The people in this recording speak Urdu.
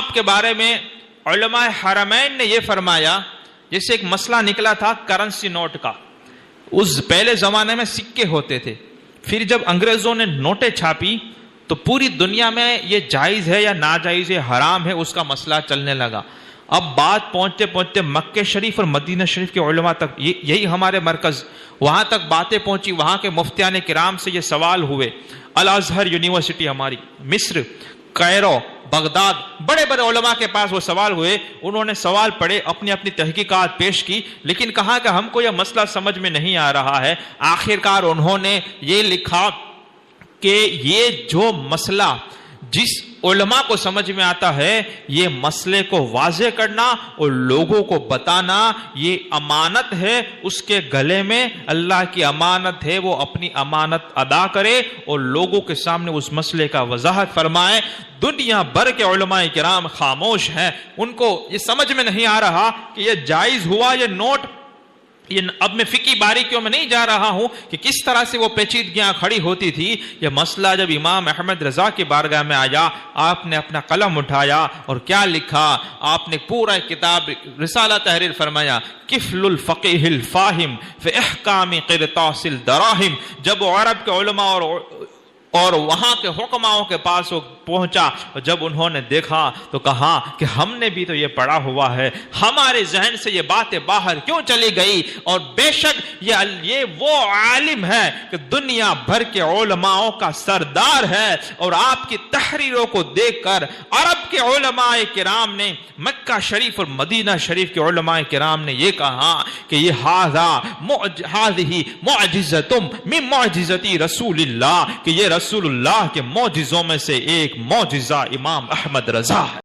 آپ کے بارے میں علماء حرمین نے یہ فرمایا، جیسے ایک مسئلہ نکلا تھا کرنسی نوٹ کا. اس پہلے زمانے میں سکے ہوتے تھے، پھر جب انگریزوں نے نوٹیں چھاپی تو پوری دنیا میں یہ جائز ہے یا ناجائز ہے، حرام ہے، اس کا مسئلہ چلنے لگا. اب بات پہنچتے پہنچتے مکہ شریف اور مدینہ شریف کے علماء تک، یہی ہمارے مرکز، وہاں تک باتیں پہنچی. وہاں کے مفتیان کرام سے یہ سوال ہوئے. الازہر یونیورسٹی ہماری، مصر، کائرو، بغداد، بڑے بڑے علماء کے پاس وہ سوال ہوئے. انہوں نے سوال پڑھے، اپنی اپنی تحقیقات پیش کی، لیکن کہا کہ ہم کو یہ مسئلہ سمجھ میں نہیں آ رہا ہے. آخرکار انہوں نے یہ لکھا کہ یہ جو مسئلہ جس علماء کو سمجھ میں آتا ہے، یہ مسئلے کو واضح کرنا اور لوگوں کو بتانا یہ امانت ہے. اس کے گلے میں اللہ کی امانت ہے، وہ اپنی امانت ادا کرے اور لوگوں کے سامنے اس مسئلے کا وضاحت فرمائے. دنیا بھر کے علماء کرام خاموش ہیں، ان کو یہ سمجھ میں نہیں آ رہا کہ یہ جائز ہوا یہ نوٹ. اب میں فقہی باریکیوں میں نہیں جا رہا ہوں کہ کس طرح سے وہ پیچیدگیاں کھڑی ہوتی تھی. یہ مسئلہ جب امام احمد رضا کی بارگاہ میں آیا، آپ نے اپنا قلم اٹھایا اور کیا لکھا؟ آپ نے پورا کتاب رسالہ تحریر فرمایا، کفل الفقیہ الفاہم فی احکام قرطاس الدراہم. جب عرب کے علماء اور وہاں کے حکماؤں کے پاس وہ پہنچا، اور جب انہوں نے دیکھا تو کہا کہ ہم نے بھی تو یہ پڑھا ہوا ہے، ہمارے ذہن سے یہ باتیں باہر کیوں چلی گئی؟ اور بے شک یہ وہ عالم ہے کہ دنیا بھر کے علماءوں کا سردار ہے. اور آپ کی تحریروں کو دیکھ کر عرب کے علماء کرام نے، مکہ شریف اور مدینہ شریف کے علماء کرام نے یہ کہا کہ یہ ہذہ معجزۃ من معجزتی رسول اللہ، کہ یہ رسول اللہ کے معجزوں میں سے ایک معجزہ امام احمد رضا ہے.